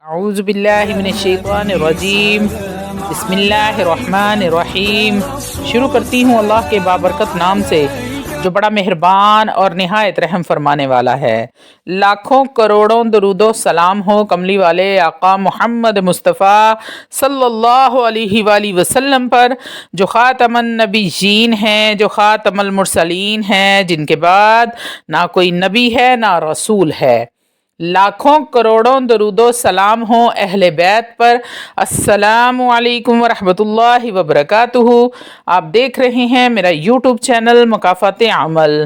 اعوذ باللہ من الشیطان الرجیم بسم اللہ الرحمن الرحیم۔ شروع کرتی ہوں اللہ کے بابرکت نام سے جو بڑا مہربان اور نہایت رحم فرمانے والا ہے۔ لاکھوں کروڑوں درود و سلام ہو کملی والے آقا محمد مصطفیٰ صلی اللہ علیہ وآلہ وسلم پر، جو خاتم النبیین ہیں، جو خاتم المرسلین ہیں، جن کے بعد نہ کوئی نبی ہے نہ رسول ہے۔ لاکھوں کروڑوں درود و سلام ہوں اہل بیت پر۔ السلام علیکم ورحمۃ اللہ وبرکاتہ۔ آپ دیکھ رہے ہیں میرا یوٹیوب چینل مکافات عمل۔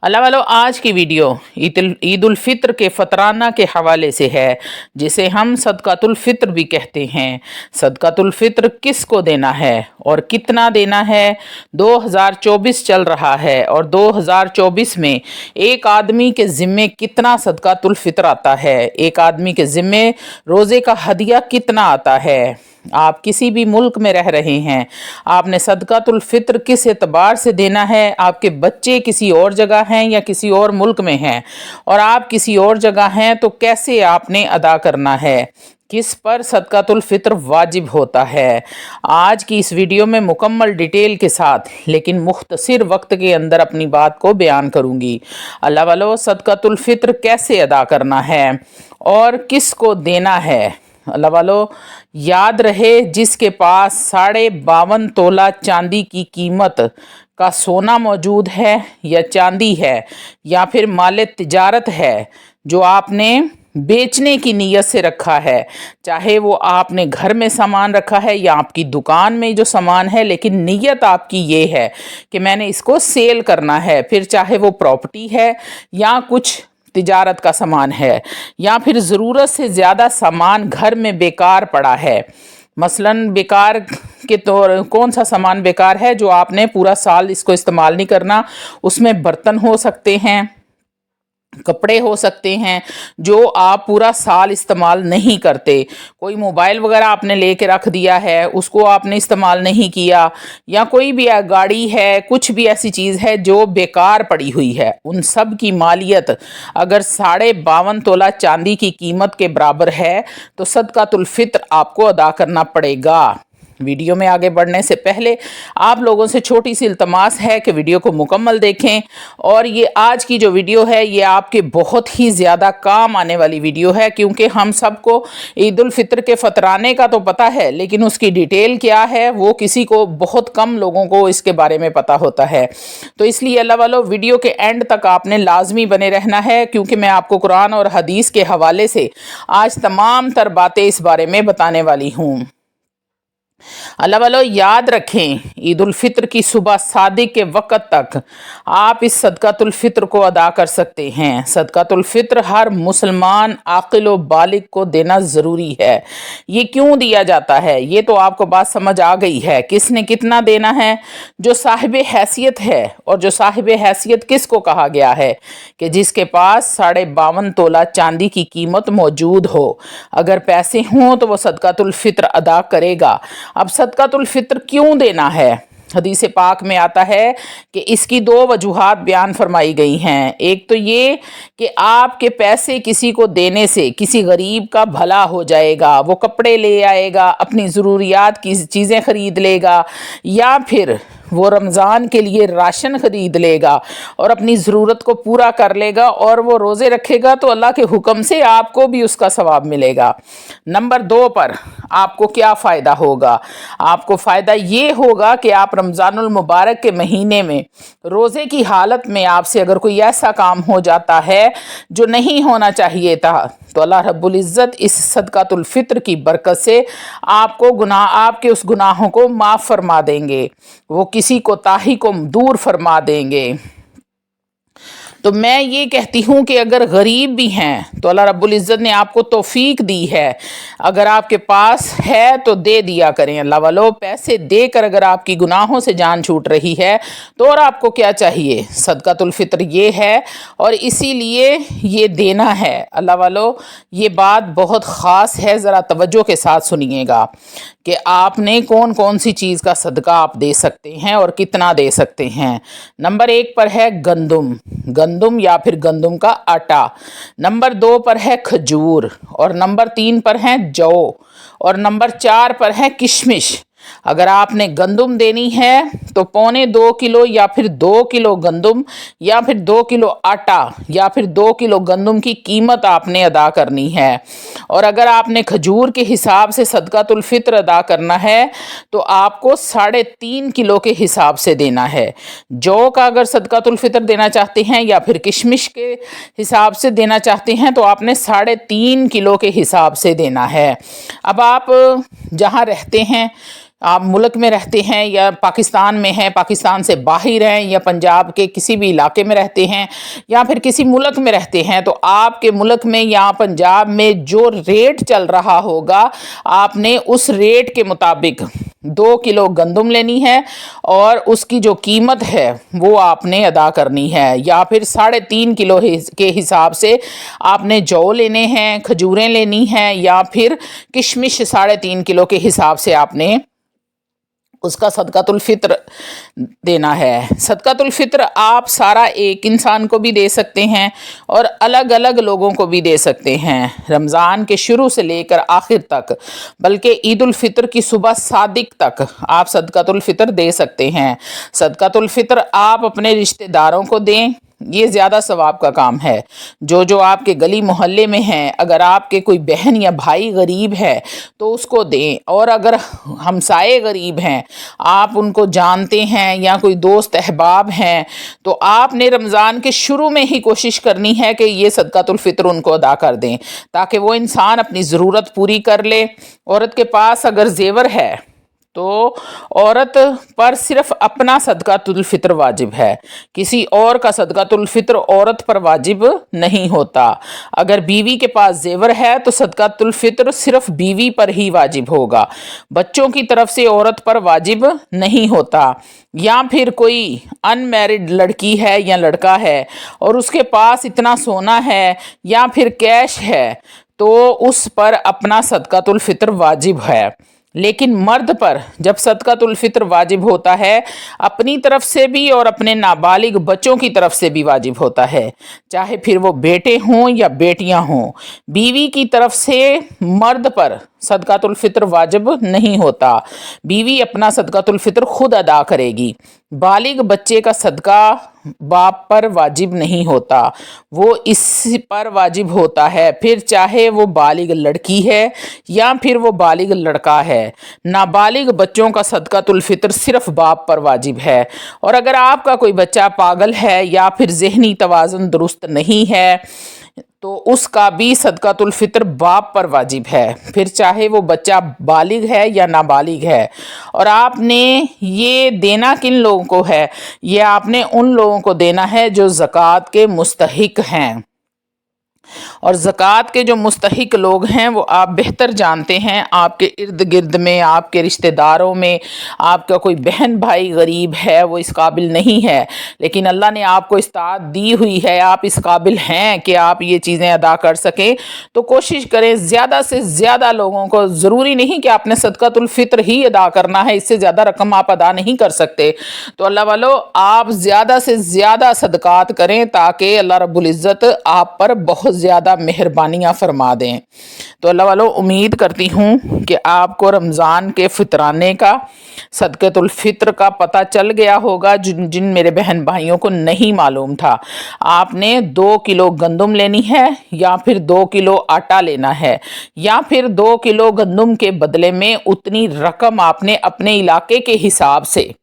اللہ والو، آج کی ویڈیو عید الفطر کے فطرانہ کے حوالے سے ہے، جسے ہم صدقۃ الفطر بھی کہتے ہیں۔ صدقۃ الفطر کس کو دینا ہے اور کتنا دینا ہے؟ 2024 چل رہا ہے اور 2024 میں ایک آدمی کے ذمے کتنا صدقۃ الفطر آتا ہے، ایک آدمی کے ذمے روزے کا ہدیہ کتنا آتا ہے۔ آپ کسی بھی ملک میں رہ رہے ہیں، آپ نے صدقۃ الفطر کس اعتبار سے دینا ہے؟ آپ کے بچے کسی اور جگہ ہیں یا کسی اور ملک میں ہیں، اور آپ کسی اور جگہ ہیں تو کیسے آپ نے ادا کرنا ہے؟ کس پر صدقۃ الفطر واجب ہوتا ہے؟ آج کی اس ویڈیو میں مکمل ڈیٹیل کے ساتھ لیکن مختصر وقت کے اندر اپنی بات کو بیان کروں گی۔ اللہ والو، صدقۃ الفطر کیسے ادا کرنا ہے اور کس کو دینا ہے؟ اللہ والو، یاد رہے، جس کے پاس 52.5 تولہ چاندی کی قیمت کا سونا موجود ہے یا چاندی ہے یا پھر مال تجارت ہے جو آپ نے بیچنے کی نیت سے رکھا ہے، چاہے وہ آپ نے گھر میں سامان رکھا ہے یا آپ کی دکان میں جو سامان ہے، لیکن نیت آپ کی یہ ہے کہ میں نے اس کو سیل کرنا ہے، پھر چاہے وہ پراپرٹی ہے یا کچھ تجارت کا سامان ہے یا پھر ضرورت سے زیادہ سامان گھر میں بیکار پڑا ہے۔ مثلاً بیکار کے طور کون سا سامان بیکار ہے جو آپ نے پورا سال اس کو استعمال نہیں کرنا؟ اس میں برتن ہو سکتے ہیں، کپڑے ہو سکتے ہیں جو آپ پورا سال استعمال نہیں کرتے، کوئی موبائل وغیرہ آپ نے لے کے رکھ دیا ہے، اس کو آپ نے استعمال نہیں کیا، یا کوئی بھی گاڑی ہے، کچھ بھی ایسی چیز ہے جو بیکار پڑی ہوئی ہے، ان سب کی مالیت اگر 52.5 تولہ چاندی کی قیمت کے برابر ہے تو صدقۃ الفطر آپ کو ادا کرنا پڑے گا۔ ویڈیو میں آگے بڑھنے سے پہلے آپ لوگوں سے چھوٹی سی التماس ہے کہ ویڈیو کو مکمل دیکھیں، اور یہ آج کی جو ویڈیو ہے یہ آپ کے بہت ہی زیادہ کام آنے والی ویڈیو ہے، کیونکہ ہم سب کو عید الفطر کے فطرانے کا تو پتہ ہے، لیکن اس کی ڈیٹیل کیا ہے وہ کسی کو، بہت کم لوگوں کو اس کے بارے میں پتہ ہوتا ہے۔ تو اس لیے اللہ والو، ویڈیو کے اینڈ تک آپ نے لازمی بنے رہنا ہے، کیونکہ میں آپ کو قرآن اور حدیث کے حوالے سے آج تمام تر باتیں اس بارے میں بتانے والی ہوں۔ اللہ والو، یاد رکھیں، عید الفطر کی صبح صادق کے وقت تک آپ اس صدقۃ الفطر کو ادا کر سکتے ہیں۔ صدقۃ الفطر ہر مسلمان عاقل و بالغ کو دینا ضروری ہے۔ یہ کیوں دیا جاتا ہے یہ تو آپ کو بات سمجھ آ گئی ہے، کس نے کتنا دینا ہے؟ جو صاحب حیثیت ہے، اور جو صاحب حیثیت کس کو کہا گیا ہے؟ کہ جس کے پاس 52.5 تولہ چاندی کی قیمت موجود ہو، اگر پیسے ہوں تو وہ صدقۃ الفطر ادا کرے گا۔ اب صدقۃ الفطر کیوں دینا ہے؟ حدیث پاک میں آتا ہے کہ اس کی 2 وجوہات بیان فرمائی گئی ہیں۔ ایک تو یہ کہ آپ کے پیسے کسی کو دینے سے کسی غریب کا بھلا ہو جائے گا، وہ کپڑے لے آئے گا، اپنی ضروریات کی چیزیں خرید لے گا، یا پھر وہ رمضان کے لیے راشن خرید لے گا اور اپنی ضرورت کو پورا کر لے گا، اور وہ روزے رکھے گا تو اللہ کے حکم سے آپ کو بھی اس کا ثواب ملے گا۔ نمبر 2 پر آپ کو کیا فائدہ ہوگا؟ آپ کو فائدہ یہ ہوگا کہ آپ رمضان المبارک کے مہینے میں روزے کی حالت میں آپ سے اگر کوئی ایسا کام ہو جاتا ہے جو نہیں ہونا چاہیے تھا، تو اللہ رب العزت اس صدقۃ الفطر کی برکت سے آپ کے اس گناہوں کو معاف فرما دیں گے، وہ کسی کوتاہی کو دور فرما دیں گے۔ تو میں یہ کہتی ہوں کہ اگر غریب بھی ہیں تو اللہ رب العزت نے آپ کو توفیق دی ہے، اگر آپ کے پاس ہے تو دے دیا کریں۔ اللہ والو، پیسے دے کر اگر آپ کی گناہوں سے جان چھوٹ رہی ہے تو اور آپ کو کیا چاہیے؟ صدقۃ الفطر یہ ہے، اور اسی لیے یہ دینا ہے۔ اللہ والو، یہ بات بہت خاص ہے، ذرا توجہ کے ساتھ سنیے گا کہ آپ نے کون کون سی چیز کا صدقہ آپ دے سکتے ہیں اور کتنا دے سکتے ہیں۔ نمبر 1 پر ہے گندم۔ गंदम या फिर गंदम का आटा, नंबर 2 पर है खजूर, और नंबर 3 पर है जौ, और नंबर 4 पर है किशमिश। अगर आपने गंदम देनी है तो 1.25 किलो या फिर 2 किलो गंदम या फिर 2 किलो आटा या फिर 2 किलो गंदम की कीमत आपने अदा करनी है। और अगर आपने खजूर के हिसाब से सदकातुल फित्र अदा करना है तो आपको 3.5 किलो के हिसाब से देना है। जौ का अगर सदकातुल फित्र देना चाहते हैं या फिर किशमिश के हिसाब से देना चाहते हैं तो आपने 3.5 किलो के हिसाब से देना है। अब आप जहाँ रहते हैं, आप मुल्क में रहते हैं या पाकिस्तान में हैं, पाकिस्तान से बाहर हैं, या पंजाब के किसी भी इलाके में रहते हैं या फिर किसी मुल्क में रहते हैं, तो आपके मुल्क में या पंजाब में जो रेट चल रहा होगा आपने उस रेट के मुताबिक 2 किलो गंदम लेनी है और उसकी जो कीमत है वो आपने अदा करनी है। या फिर 3.5 किलो के हिसाब से आपने जौ लेने हैं, खजूरें लेनी हैं, या फिर किशमिश 3.5 किलो के हिसाब से आपने उसका सदकातुल फित्र देना है। सदकातुल फित्र आप सारा एक इंसान को भी दे सकते हैं और अलग अलग लोगों को भी दे सकते हैं, रमज़ान के शुरू से लेकर आखिर तक, बल्कि ईद उल फित्र की सुबह सादिक तक आप सदकातुल फित्र दे सकते हैं। सदकातुल फित्र आप अपने रिश्तेदारों को दें, ये ज़्यादा सवाब का काम है। जो आपके गली मोहल्ले में हैं, अगर आपके कोई बहन या भाई गरीब है तो उसको दें, और अगर हमसाए गरीब हैं, आप उनको जानते हैं या कोई दोस्त अहबाब हैं, तो आपने रमज़ान के शुरू में ही कोशिश करनी है कि ये सदकातुल फित्र उनको अदा कर दें ताकि वो इंसान अपनी ज़रूरत पूरी कर ले। औरत के पास अगर जेवर है तो औरत पर सिर्फ अपना सदकातुल फित्र वाजिब है, किसी और का सदकातुल फित्र औरत पर वाजिब नहीं होता। अगर बीवी के पास जेवर है तो सदकातुल फित्र सिर्फ बीवी पर ही वाजिब होगा, बच्चों की तरफ से औरत पर वाजिब नहीं होता। या फिर कोई अनमैरिड लड़की है या लड़का है और उसके पास इतना सोना है या फिर कैश है तो उस पर अपना सदकातुल फित्र वाजिब है। लेकिन मर्द पर जब सदकातुल फित्र वाजिब होता है, अपनी तरफ से भी और अपने नाबालिग बच्चों की तरफ से भी वाजिब होता है, चाहे फिर वो बेटे हों या बेटियां हों। बीवी की तरफ से मर्द पर सदकातुल फित्र वाजिब नहीं होता, बीवी अपना सदकातुल फित्र खुद अदा करेगी। बालिग बच्चे का सदका बाप पर वाजिब नहीं होता, वो इस पर वाजिब होता है, फिर चाहे वो बालिग लड़की है या फिर वो बालिग लड़का है। नाबालिग बच्चों का सदकातुल फित्र सिर्फ बाप पर वाजिब है। और अगर आपका कोई बच्चा पागल है या फिर ज़हनी तवाज़ुन दुरुस्त नहीं है तो उसका भी सदकातुल फित्र बाप पर वाजिब है, फिर चाहे वो बच्चा बालिग है या नाबालिग है। और आपने ये देना किन लोगों को है? ये आपने उन लोगों को देना है जो ज़कात के मुस्तहिक हैं। और ज़कात के जो मुस्तहिक लोग हैं वो आप बेहतर जानते हैं, आपके इर्द गिर्द में, आपके रिश्तेदारों में आपका कोई बहन भाई गरीब है, वो इस काबिल नहीं है, लेकिन अल्लाह ने आपको इस्तात दी हुई है, आप इस काबिल हैं कि आप ये चीज़ें अदा कर सकें, तो कोशिश करें ज़्यादा से ज़्यादा लोगों को। ज़रूरी नहीं कि आपने सदकातुल फित्र ही अदा करना है, इससे ज़्यादा रकम आप अदा नहीं कर सकते, तो अल्लाह वालों आप ज़्यादा से ज़्यादा सदकात करें ताकि अल्लाह रब्बुल इज़्ज़त आप पर बहुत ज़्यादा मेहरबानियाँ फरमा दें। तो अल्लाह वालों उम्मीद करती हूँ कि आपको रमज़ान के फितराने का, सदकातुल फित्र का पता चल गया होगा। जिन मेरे बहन भाइयों को नहीं मालूम था, आपने 2 किलो गंदम लेनी है या फिर 2 किलो आटा लेना है, या फिर 2 किलो गंदम के बदले में उतनी रकम आपने अपने इलाके के हिसाब से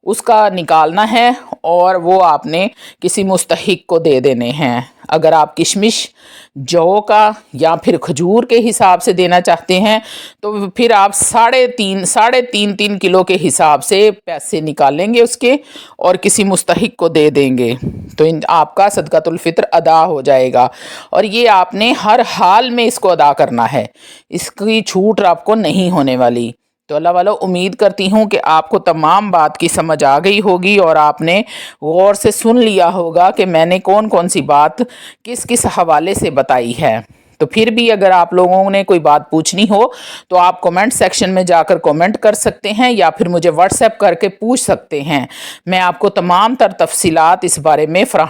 उसका निकालना है और वो आपने किसी मुस्तहिक को दे देने हैं। अगर आप किशमिश, जौ का या फिर खजूर के हिसाब से देना चाहते हैं तो फिर आप 3.5 किलो के हिसाब से पैसे निकालेंगे उसके और किसी मुस्तहिक को दे देंगे, तो आपका सदकातुल फित्र अदा हो जाएगा। और ये आपने हर हाल में इसको अदा करना है, इसकी छूट आपको नहीं होने वाली। तो अल्लाह वालों उम्मीद करती हूँ कि आपको तमाम बात की समझ आ गई होगी और आपने गौर से सुन लिया होगा कि मैंने कौन कौन सी बात किस किस हवाले से बताई है। तो फिर भी अगर आप लोगों ने कोई बात पूछनी हो तो आप कमेंट सेक्शन में जाकर कमेंट कर सकते हैं या फिर मुझे व्हाट्सएप करके पूछ सकते हैं, मैं आपको तमाम तर तफसीलात इस बारे में फराहम